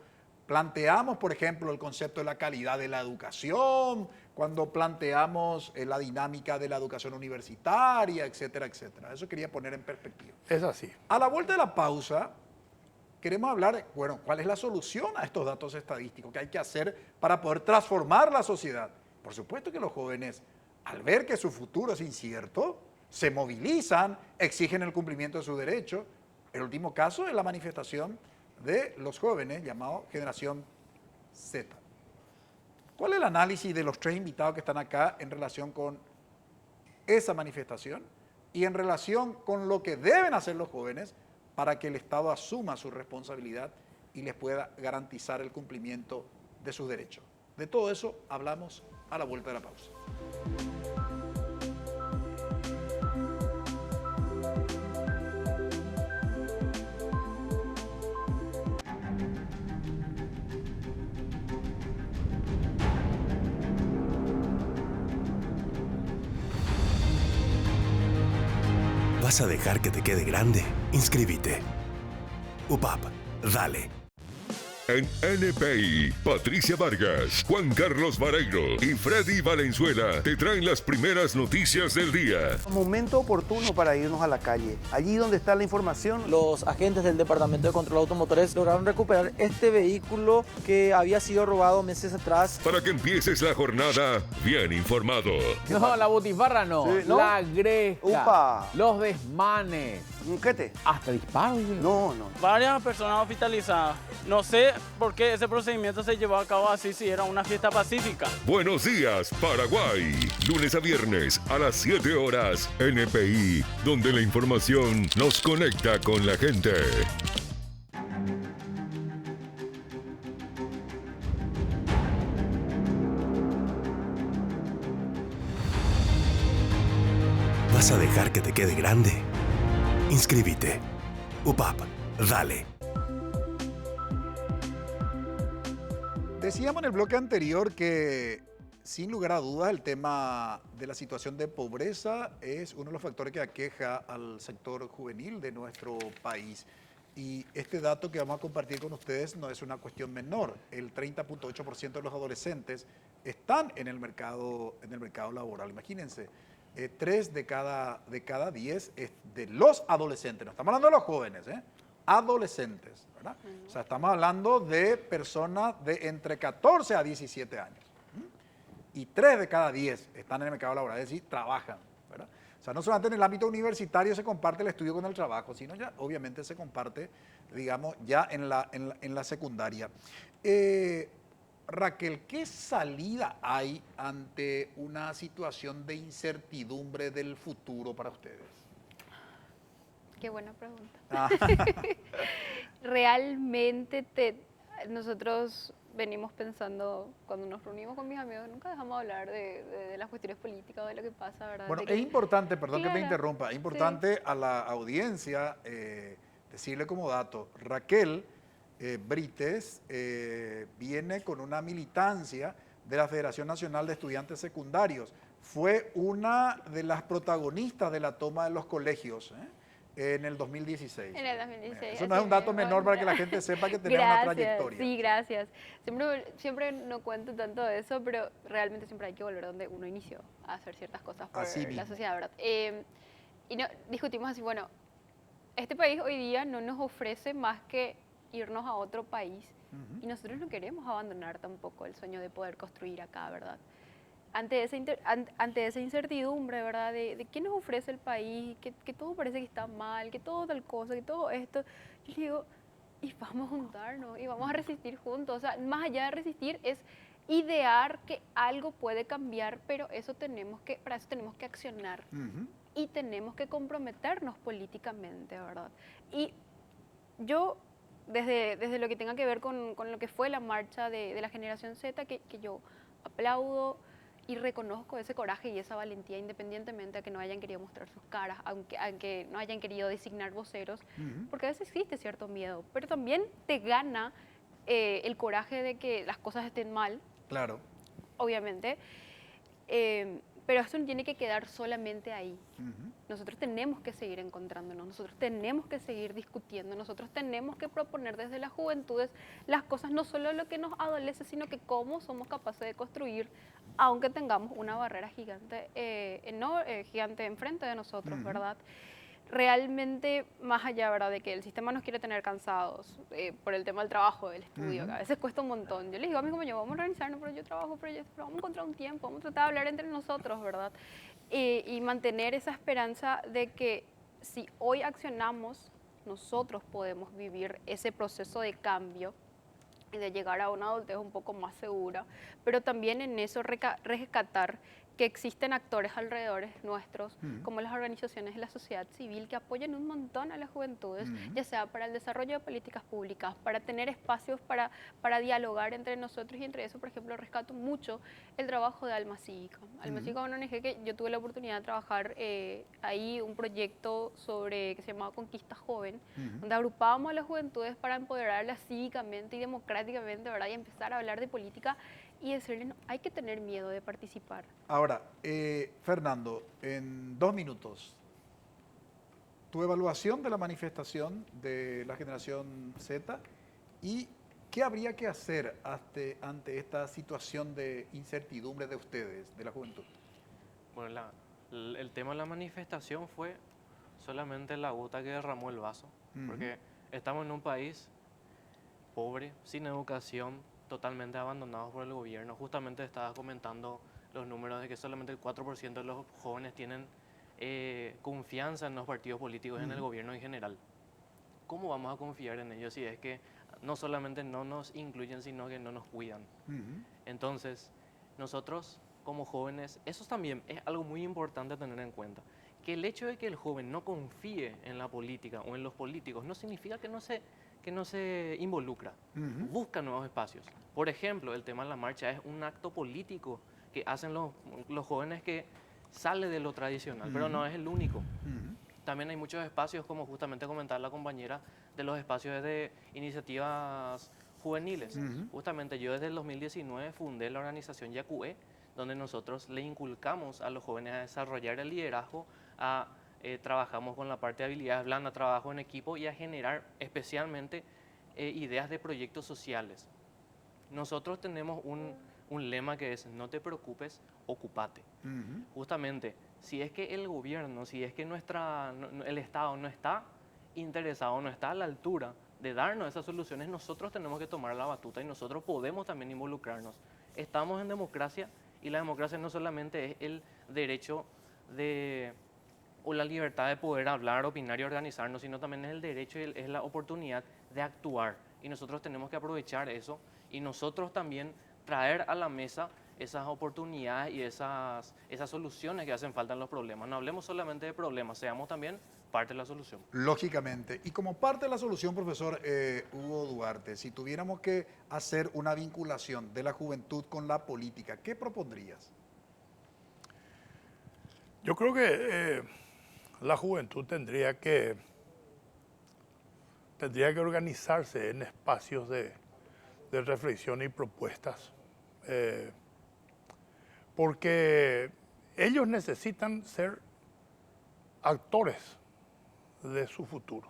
planteamos, por ejemplo, el concepto de la calidad de la educación, cuando planteamos la dinámica de la educación universitaria, etcétera, etcétera. Eso quería poner en perspectiva. Es así. A la vuelta de la pausa, queremos hablar, bueno, ¿cuál es la solución a estos datos estadísticos? ¿Qué hay que hacer para poder transformar la sociedad? Por supuesto que los jóvenes, al ver que su futuro es incierto, se movilizan, exigen el cumplimiento de sus derechos. El último caso es la manifestación de los jóvenes llamado Generación Z. ¿Cuál es el análisis de los 3 invitados que están acá en relación con esa manifestación y en relación con lo que deben hacer los jóvenes para que el Estado asuma su responsabilidad y les pueda garantizar el cumplimiento de sus derechos? De todo eso hablamos a la vuelta de la pausa. ¿Vas a dejar que te quede grande? Inscríbete. UPAP, dale. En NPI, Patricia Vargas, Juan Carlos Vareiro y Freddy Valenzuela te traen las primeras noticias del día. Momento oportuno para irnos a la calle. Allí donde está la información. Los agentes del Departamento de Control de Automotores lograron recuperar este vehículo que había sido robado meses atrás. Para que empieces la jornada bien informado. No, la butifarra no. Sí, ¿no? La gresca. Upa. Los desmanes. ¿Qué te? Hasta disparos. No. Varias personas hospitalizadas. No sé por qué ese procedimiento se llevó a cabo así si era una fiesta pacífica. Buenos días, Paraguay. Lunes a viernes a las 7 horas. NPI, donde la información nos conecta con la gente. ¿Vas a dejar que te quede grande? Inscríbete. UPAP, dale. Decíamos en el bloque anterior que, sin lugar a dudas, el tema de la situación de pobreza es uno de los factores que aqueja al sector juvenil de nuestro país. Y este dato que vamos a compartir con ustedes no es una cuestión menor. El 30.8% de los adolescentes están en el mercado laboral. Imagínense, 3 de cada 10 de los adolescentes, no estamos hablando de los jóvenes, adolescentes, ¿verdad? O sea, estamos hablando de personas de entre 14 a 17 años. Y 3 de cada 10 están en el mercado laboral, es decir, trabajan, ¿verdad? O sea, no solamente en el ámbito universitario se comparte el estudio con el trabajo, sino ya obviamente se comparte, digamos, ya en la secundaria. Raquel, ¿qué salida hay ante una situación de incertidumbre del futuro para ustedes? Qué buena pregunta. Ah. Realmente nosotros venimos pensando, cuando nos reunimos con mis amigos, nunca dejamos de hablar de las cuestiones políticas, de lo que pasa, ¿verdad? Bueno, es importante, perdón claro, que te interrumpa, es importante a la audiencia decirle como dato, Raquel Brites viene con una militancia de la Federación Nacional de Estudiantes Secundarios. Fue una de las protagonistas de la toma de los colegios en el 2016. En el 2016. Eso no es un dato menor para que la gente sepa que tenemos una trayectoria. Sí, gracias. Siempre no cuento tanto de eso, pero realmente siempre hay que volver donde uno inició a hacer ciertas cosas por la sociedad, ¿verdad? Y discutimos así, bueno, este país hoy día no nos ofrece más que irnos a otro país y nosotros no queremos abandonar tampoco el sueño de poder construir acá, ¿verdad? Ante esa incertidumbre, ¿verdad? De qué nos ofrece el país, que todo parece que está mal, que todo tal cosa, que todo esto, yo digo, y vamos a juntarnos, y vamos a resistir juntos. O sea, más allá de resistir es idear que algo puede cambiar, pero para eso tenemos que accionar y tenemos que comprometernos políticamente, ¿verdad? Y yo, desde lo que tenga que ver con lo que fue la marcha de la generación Z, que yo aplaudo y reconozco ese coraje y esa valentía, independientemente de que no hayan querido mostrar sus caras, aunque no hayan querido designar voceros, porque a veces existe cierto miedo, pero también te gana el coraje de que las cosas estén mal. Claro. Obviamente. Pero esto no tiene que quedar solamente ahí. Nosotros tenemos que seguir encontrándonos, nosotros tenemos que seguir discutiendo, nosotros tenemos que proponer desde las juventudes las cosas, no solo lo que nos adolece, sino que cómo somos capaces de construir, aunque tengamos una barrera gigante, gigante enfrente de nosotros, ¿verdad? Realmente, más allá, ¿verdad?, de que el sistema nos quiere tener cansados por el tema del trabajo, del estudio, que a veces cuesta un montón. Yo les digo a mis compañeros, vamos a organizarnos, pero yo trabajo, pero vamos a encontrar un tiempo, vamos a tratar de hablar entre nosotros, ¿verdad? Y mantener esa esperanza de que si hoy accionamos, nosotros podemos vivir ese proceso de cambio y de llegar a una adultez un poco más segura, pero también en eso rescatar que existen actores alrededor nuestros, como las organizaciones de la sociedad civil, que apoyan un montón a las juventudes, ya sea para el desarrollo de políticas públicas, para tener espacios para dialogar entre nosotros, y entre eso, por ejemplo, rescato mucho el trabajo de Alma Cívica. Alma Cívica es una ONG que yo tuve la oportunidad de trabajar ahí, un proyecto que se llamaba Conquista Joven, donde agrupábamos a las juventudes para empoderarlas cívicamente y democráticamente, ¿verdad?, y empezar a hablar de política y decirles, no, hay que tener miedo de participar. Ahora, Fernando, en 2 minutos, tu evaluación de la manifestación de la generación Z y ¿Qué habría que hacer ante esta situación de incertidumbre de ustedes, de la juventud? Bueno, el tema de la manifestación fue solamente la gota que derramó el vaso, porque estamos en un país pobre, sin educación, totalmente abandonados por el gobierno. Justamente estaba comentando los números de que solamente el 4% de los jóvenes tienen confianza en los partidos políticos y en el gobierno en general. ¿Cómo vamos a confiar en ellos si es que no solamente no nos incluyen, sino que no nos cuidan? Entonces, nosotros como jóvenes, eso también es algo muy importante a tener en cuenta, que el hecho de que el joven no confíe en la política o en los políticos no significa que no se involucra, busca nuevos espacios. Por ejemplo, el tema de la marcha es un acto político que hacen los jóvenes que sale de lo tradicional, pero no es el único. También hay muchos espacios, como justamente comentaba la compañera, de los espacios de iniciativas juveniles. Justamente yo desde el 2019 fundé la organización Yacué, donde nosotros le inculcamos a los jóvenes a desarrollar el liderazgo, trabajamos con la parte de habilidades blandas, trabajo en equipo y a generar especialmente ideas de proyectos sociales. Nosotros tenemos un lema que es: no te preocupes, ocúpate. Justamente, si es que el gobierno, si es que el Estado no está interesado, no está a la altura de darnos esas soluciones, nosotros tenemos que tomar la batuta y nosotros podemos también involucrarnos. Estamos en democracia y la democracia no solamente es el derecho o la libertad de poder hablar, opinar y organizarnos, sino también es el derecho y es la oportunidad de actuar. Y nosotros tenemos que aprovechar eso y nosotros también traer a la mesa esas oportunidades y esas soluciones que hacen falta en los problemas. No hablemos solamente de problemas, seamos también parte de la solución. Lógicamente. Y como parte de la solución, profesor Hugo Duarte, si tuviéramos que hacer una vinculación de la juventud con la política, ¿qué propondrías? Yo creo que la juventud tendría que organizarse en espacios de reflexión y propuestas, porque ellos necesitan ser actores de su futuro.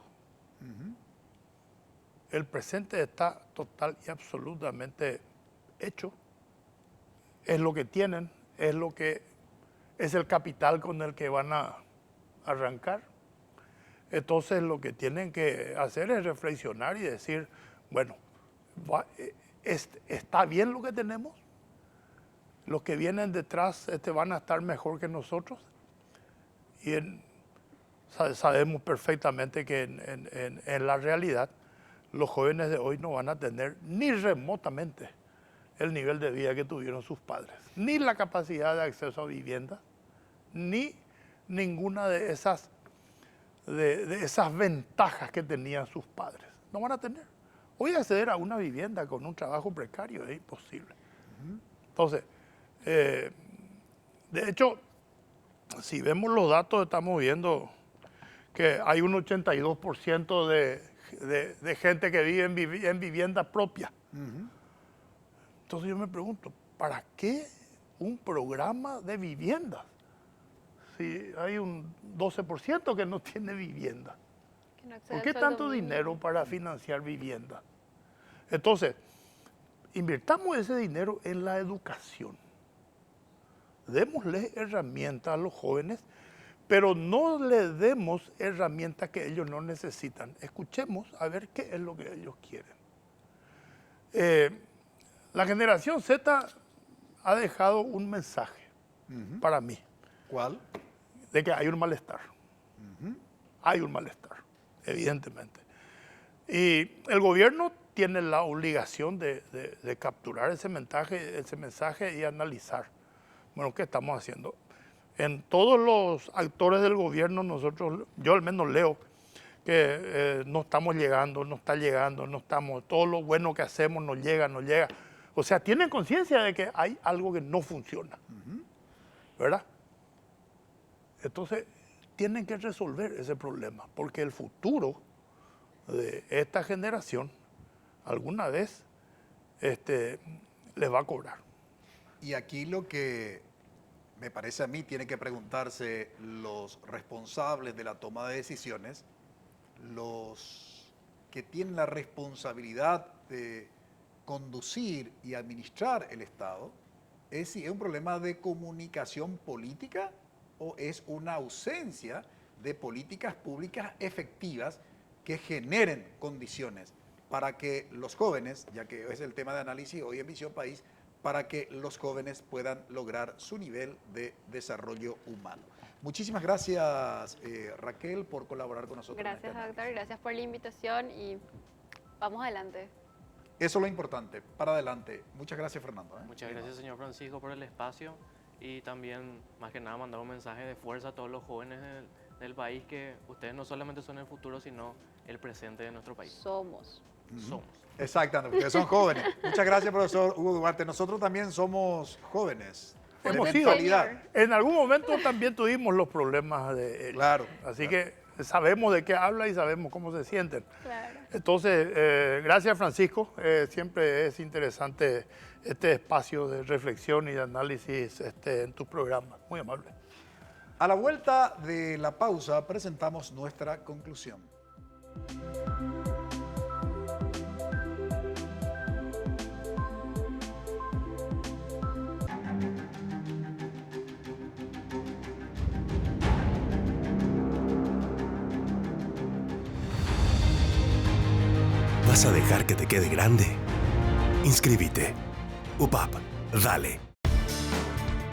El presente está total y absolutamente hecho, es lo que tienen, es el capital con el que van a arrancar. Entonces lo que tienen que hacer es reflexionar y decir, bueno, ¿está bien lo que tenemos? Los que vienen detrás van a estar mejor que nosotros. Y sabemos perfectamente que en la realidad los jóvenes de hoy no van a tener ni remotamente el nivel de vida que tuvieron sus padres, ni la capacidad de acceso a vivienda, ni ninguna de esas ventajas que tenían sus padres. No van a tener. Hoy acceder a una vivienda con un trabajo precario es imposible. Entonces, de hecho, si vemos los datos, estamos viendo que hay un 82% de gente que vive en vivienda propia. Entonces yo me pregunto, ¿para qué un programa de vivienda? Si hay un 12% que no tiene vivienda. ¿Por qué tanto dinero para financiar vivienda? Entonces, invirtamos ese dinero en la educación. Démosle herramientas a los jóvenes, pero no le demos herramientas que ellos no necesitan. Escuchemos a ver qué es lo que ellos quieren. La generación Z ha dejado un mensaje para mí. ¿Cuál? De que hay un malestar. Hay un malestar, evidentemente. Y el gobierno tiene la obligación de capturar ese mensaje y analizar. Bueno, ¿qué estamos haciendo? En todos los actores del gobierno, yo al menos leo que no estamos llegando, no está llegando, no estamos, todo lo bueno que hacemos no llega. O sea, tienen conciencia de que hay algo que no funciona, ¿verdad? Entonces, tienen que resolver ese problema, porque el futuro de esta generación alguna vez les va a cobrar. Y aquí lo que me parece a mí tiene que preguntarse los responsables de la toma de decisiones, los que tienen la responsabilidad de conducir y administrar el Estado es si es un problema de comunicación política o es una ausencia de políticas públicas efectivas que generen condiciones para que los jóvenes, ya que es el tema de análisis hoy en Visión País, para que los jóvenes puedan lograr su nivel de desarrollo humano. Muchísimas gracias, Raquel, por colaborar con nosotros. Gracias, doctor. Gracias por la invitación y vamos adelante. Eso es lo importante, para adelante. Muchas gracias, Fernando. Muchas gracias, señor Francisco, por el espacio y también, más que nada, mandar un mensaje de fuerza a todos los jóvenes del país, que ustedes no solamente son el futuro, sino el presente de nuestro país. Somos. Exactamente, porque son jóvenes. Muchas gracias, profesor Hugo Duarte. Nosotros también somos jóvenes. Hemos sido. En algún momento también tuvimos los problemas de él. Claro. Así que sabemos de qué habla y sabemos cómo se sienten. Claro. Entonces, gracias, Francisco. Siempre es interesante este espacio de reflexión y de análisis en tus programas. Muy amable. A la vuelta de la pausa presentamos nuestra conclusión. ¿Vas a dejar que te quede grande? Inscríbete. UPAP, dale.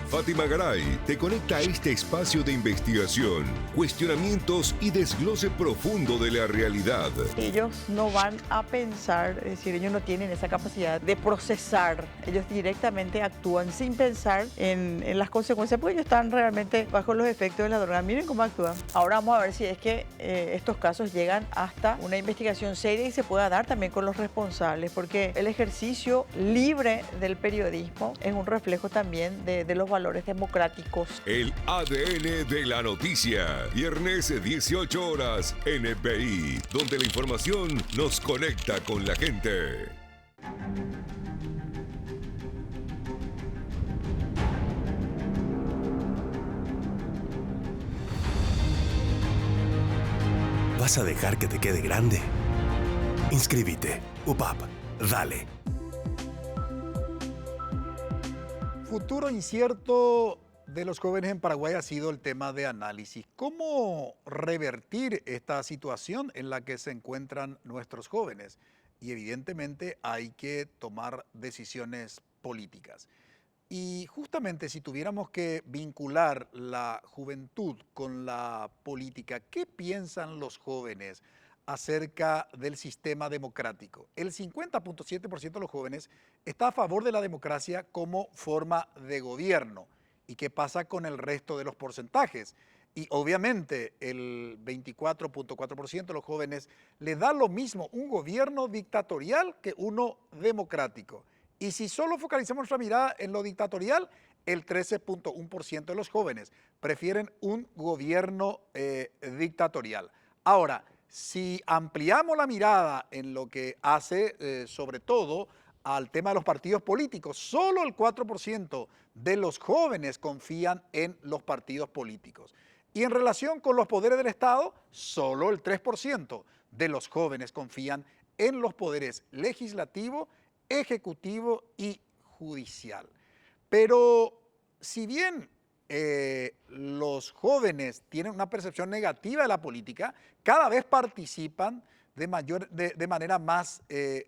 Fátima Garay te conecta a este espacio de investigación, cuestionamientos y desglose profundo de la realidad. Ellos no van a pensar, es decir, ellos no tienen esa capacidad de procesar. Ellos directamente actúan sin pensar en las consecuencias, porque ellos están realmente bajo los efectos de la droga. Miren cómo actúan. Ahora vamos a ver si es que estos casos llegan hasta una investigación seria y se pueda dar también con los responsables, porque el ejercicio libre del periodismo es un reflejo también de los valores democráticos. El ADN de la noticia. Viernes 18 horas, NPI, donde la información nos conecta con la gente. ¿Vas a dejar que te quede grande? Inscríbete. UPAP, dale. Futuro incierto de los jóvenes en Paraguay ha sido el tema de análisis. ¿Cómo revertir esta situación en la que se encuentran nuestros jóvenes? Y evidentemente hay que tomar decisiones políticas. Y justamente si tuviéramos que vincular la juventud con la política, ¿qué piensan los jóvenes acerca del sistema democrático? El 50.7% de los jóvenes está a favor de la democracia como forma de gobierno. ¿Y qué pasa con el resto de los porcentajes? Y obviamente el 24.4% de los jóvenes le da lo mismo un gobierno dictatorial que uno democrático. Y si solo focalizamos nuestra mirada en lo dictatorial, el 13.1% de los jóvenes prefieren un gobierno dictatorial. Ahora, si ampliamos la mirada en lo que hace sobre todo al tema de los partidos políticos, solo el 4% de los jóvenes confían en los partidos políticos. Y en relación con los poderes del Estado, solo el 3% de los jóvenes confían en los poderes legislativo, ejecutivo y judicial. Pero si bien los jóvenes tienen una percepción negativa de la política, cada vez participan de manera más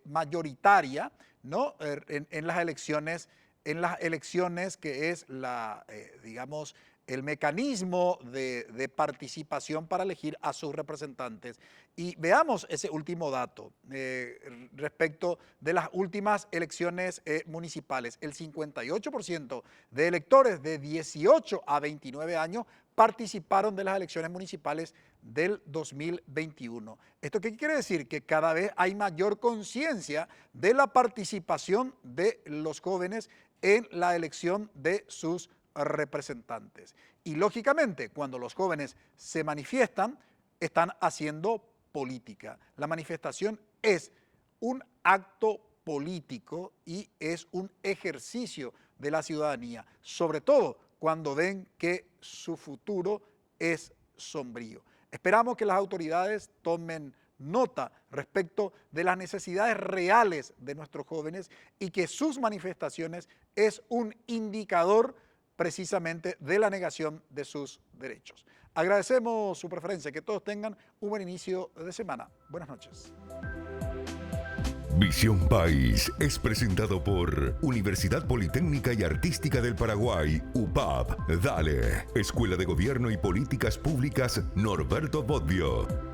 mayoritaria, ¿no? en las elecciones que es digamos, el mecanismo de participación para elegir a sus representantes. Y veamos ese último dato respecto de las últimas elecciones municipales. El 58% de electores de 18 a 29 años participaron de las elecciones municipales del 2021. ¿Esto qué quiere decir? Que cada vez hay mayor conciencia de la participación de los jóvenes en la elección de sus representantes. Y lógicamente, cuando los jóvenes se manifiestan, están haciendo política. La manifestación es un acto político y es un ejercicio de la ciudadanía, sobre todo cuando ven que su futuro es sombrío. Esperamos que las autoridades tomen nota respecto de las necesidades reales de nuestros jóvenes y que sus manifestaciones es un indicador precisamente de la negación de sus derechos. Agradecemos su preferencia, que todos tengan un buen inicio de semana. Buenas noches. Visión País es presentado por Universidad Politécnica y Artística del Paraguay, UPAP. Dale, Escuela de Gobierno y Políticas Públicas Norberto Bobbio.